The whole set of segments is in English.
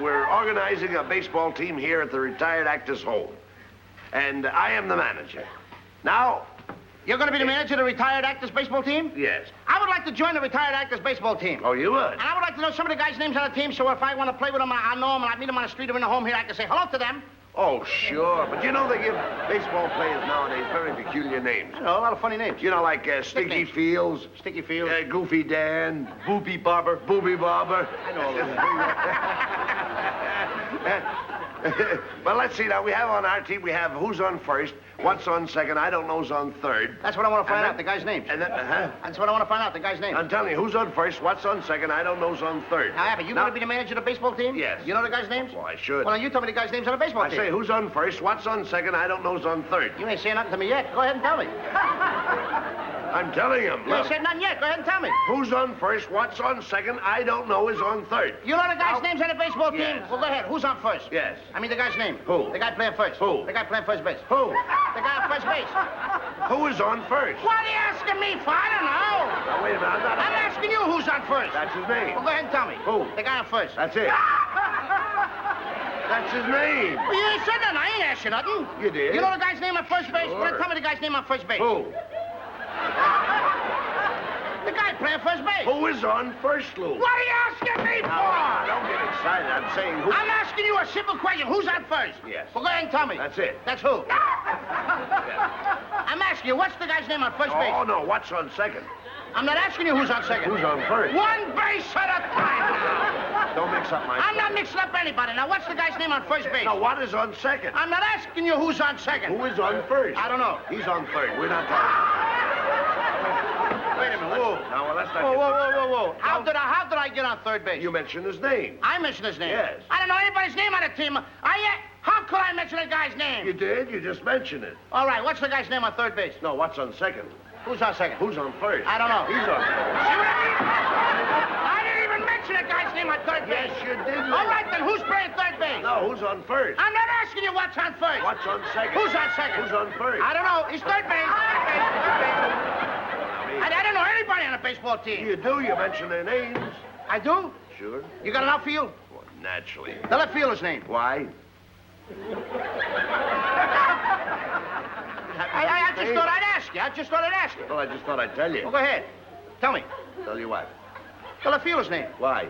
we're organizing a baseball team here at the retired actors' home. And I am the manager. Now... You're going to be the manager of the retired actors' baseball team? Yes. I would like to join the retired actors' baseball team. Oh, you would? And I would like to know some of the guys' names on the team, so if I want to play with them, I'll know them, and I meet them on the street or in the home here, I can say hello to them. Oh, sure. But you know they give baseball players nowadays very peculiar names. I know, a lot of funny names. You know, like Sticky Fields. Sticky Fields. Goofy Dan. Booby Barber. Booby Barber. I know all those. Well, let's see now. We have on our team, we have who's on first, what's on second, I don't know's on third. That's what I want to find out, the guy's names. And then, That's what I want to find out, the guy's name. I'm telling you, who's on first, what's on second, I don't know's on third. Now, Abby, you going to be the manager of the baseball team? Yes. You know the guy's names? Well, I should. Well, then you tell me the guy's names on the baseball team. I say, who's on first, what's on second, I don't know's on third. You ain't saying nothing to me yet. Go ahead and tell me. I'm telling him. You ain't said nothing yet. Go ahead and tell me. Who's on first, what's on second, I don't know is on third. You know the guy's names on the baseball team? Yes. Well, go ahead. Who's on first? Yes. I mean the guy's name. Who? The guy playing first. Who? The guy playing first base. Who? The guy on first base. Who is on first? What are you asking me for? I don't know. Now, wait a minute, I'm not... I'm asking you who's on first. That's his name. Well, go ahead and tell me. Who? The guy on first. That's it. That's his name. Well, you ain't said nothing. I ain't asked you nothing. You did. You know the guy's name on first base? Sure. Well, then tell me the guy's name on first base. Who? The guy playing first base. Who is on first, Lou? What are you asking me for? Now, don't get excited. I'm saying who... I'm asking you a simple question. Who's on first? Yes. Well, go ahead and tell me. That's it. That's who? I'm asking you, what's the guy's name on first base? Oh, no, what's on second? I'm not asking you who's on second. Who's on first? One base at a time now. Don't mix up my... I'm not mixing up anybody. Now, what's the guy's name on first base? No, what is on second? I'm not asking you who's on second. Who is on first? I don't know. He's on third. We're not talking. Wait a minute. Whoa. No, well, that's not... Whoa. How did I get on third base? You mentioned his name. I mentioned his name. Yes. I don't know anybody's name on the team. How could I mention a guy's name? You did? You just mentioned it. All right, what's the guy's name on third base? No, what's on second? Who's on second? Who's on first? I don't know. He's on first. See what I mean? I didn't even mention a guy's name on third base. Yes, you did. All right, then who's playing third base? No, who's on first? I'm not asking you what's on first. What's on second? Who's on second? Who's on first? I don't know. He's third base. Third base. I don't know anybody on a baseball team. You do. You mention their names. I do? Sure. You got an outfield? Well, naturally. The left fielder's name. Why? I just thought I'd ask you. I just thought I'd ask you. Well, I just thought I'd tell you. Well, go ahead. Tell me. Tell you what? The left fielder's name. Why?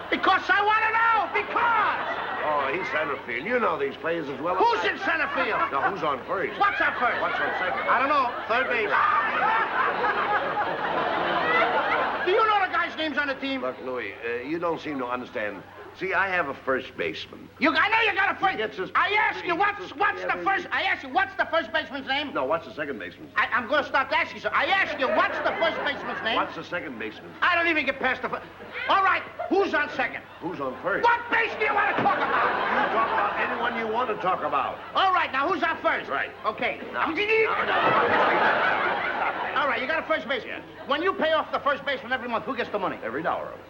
Because I want to know. Because. Oh, he's center field. You know these players as well as Who's I. in center field? No, who's on first? What's on first? What's on second? I don't know. Third base. Do you know the guy's names on the team? Look, Louis, you don't seem to understand. See, I have a first baseman. I know you got a first. He gets his- I asked you he what's gets his- the first. I asked you what's the first baseman's name. No, what's the second baseman's? I'm going to stop asking you. So I asked you what's the first baseman's name. What's the second baseman's? I don't even get past the. All right, who's on second? Who's on first? What base do you want to talk You about? talk about anyone you want to talk about. All right, now who's on first? Right. Okay. No. All right, you got a first baseman. Yes. When you pay off the first baseman every month, who gets the money? Every dollar of it.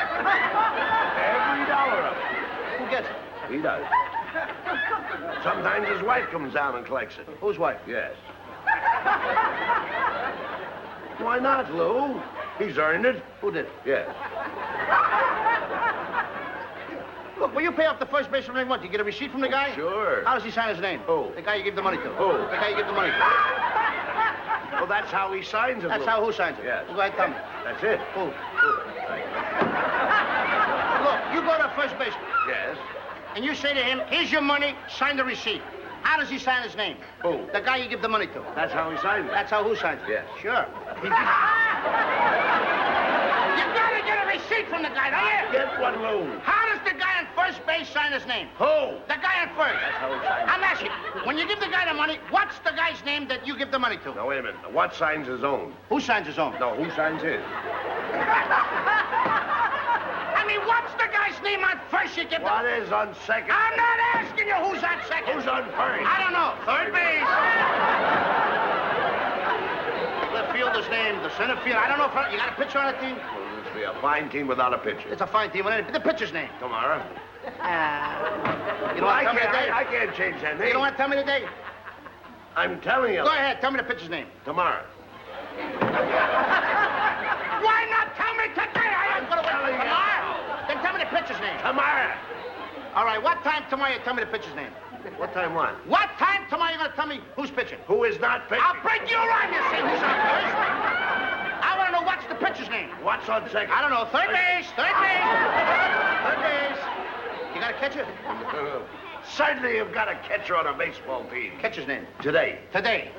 Every dollar of it. Who gets it? He does. Sometimes his wife comes down and collects it. Whose wife? Yes. Why not, Lou? He's earned it. Who did? Yes. Look, when you pay off the first baseman every month, you get a receipt from the guy? Sure. How does he sign his name? Who? The guy you give the money to. Who? The guy you give the money to. Well, that's how he signs it, That's Lou. how who signs it? Yes. Well, go ahead, tell me. That's it. Who? Look, you go to first baseman, Yes. and you say to him, here's your money, sign the receipt. How does he sign his name? Who? The guy you give the money to. That's how he signs it. That's how who signs it? Yes. Sure. You gotta get a receipt from the guy, don't you? Get one, Lou. How does the guy on first base sign his name? Who? The guy on first. That's how he signs it. I'm asking, when you give the guy the money, what's the guy's name that you give the money to? Now, wait a minute. What signs his own? Who signs his own? No, who signs his? I mean, what's the guy's name on first you give the... What is on second? I'm not asking you who's on second. Who's on first? I don't know. Third base. The fielder's name, the center field. I don't know if you got a pitcher on the team. Well, this will be a fine team without a pitcher. It's a fine team. The pitcher's name. Tomorrow. You don't want to tell me the day? I can't change that name. You don't want to tell me the day? I'm telling you. Go ahead. Tell me the pitcher's name. Tomorrow. Why not tell me today? I ain't going to wait till tomorrow. Then tell me the pitcher's name. name? Tomorrow. All right, what time tomorrow you tell me the pitcher's name? What time what? What time tomorrow you gonna tell me who's pitching? Who is not pitching? I'll break you around, you say who's on first. I want to know what's the pitcher's name. What's on second? I don't know. Third base. Third base. Third base. You got a catcher? Certainly you've got a catcher on a baseball team. Catcher's name. Today. Today.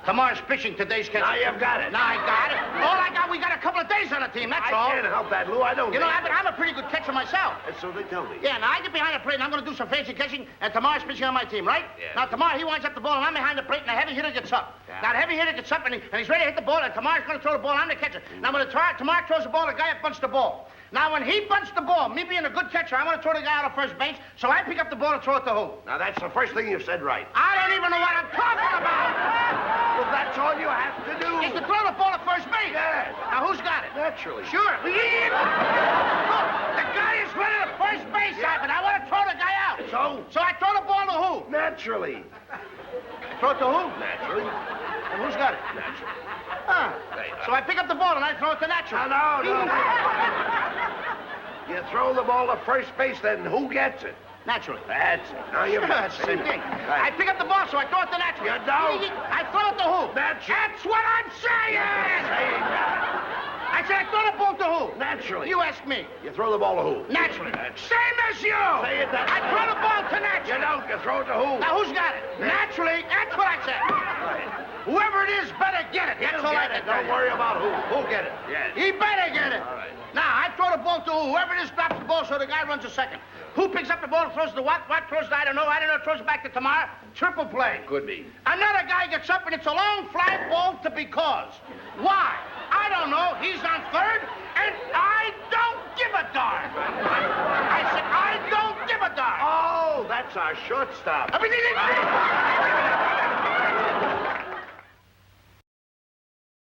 Tomorrow's pitching. Today's catcher. Now you've got it. Now I got it. All I got, we got a couple of days on the team. That's all. I can't help that, Lou. I don't. You know, I'm a pretty good catcher myself. So they tell me. Yeah, now I get behind the plate and I'm going to do some fancy catching, and tomorrow's pitching on my team, right? Yeah. Now tomorrow he winds up the ball and I'm behind the plate and the heavy hitter gets up. Yeah. Now the heavy hitter gets up and he's ready to hit the ball, and tomorrow's going to throw the ball. I'm the catcher. Now when tomorrow throws the ball, the guy up bunts the ball. Now when he bunts the ball, me being a good catcher, I want to throw the guy out of first base, so I pick up the ball and throw it to who? Now that's the first thing you've said right. I don't even know what I'm talking about. Well, that's all you have to do. Is to throw the ball at first base. Yes. Now who's got it? Naturally. Sure. Look, the guy is running to first base, but I want to throw the guy out. So I throw the ball to who? Naturally. Throw it to who? Naturally. And who's got it? Naturally. Huh. So I pick up the ball and I throw it to Natural. No. You throw the ball to first base, then who gets it? Naturally. That's it. Now you That's the same thing. I pick up the ball, so I throw it to Natural. You don't. I throw it to who? Natural. That's what I'm saying! Saying that. I said I throw the ball to who? Naturally. You ask me. You throw the ball to who? Naturally. Same as you! Say it that I way. throw the ball to Natural. You don't. You throw it to who? Now who's got it? Naturally. That's what I said. Whoever it is better get it. That's all I can tell Don't you. worry about who. Who'll get it? Yes. He better get it. All right. Now, I throw the ball to whoever it is drops the ball, so the guy runs a second. Who picks up the ball and throws the what? What throws the I don't know, throws it back to Tamar. Triple play. Could be. Another guy gets up, and it's a long fly ball to because. Why? I don't know. He's on third, and I don't give a darn. I said, I don't give a darn. Oh, that's our shortstop. I mean,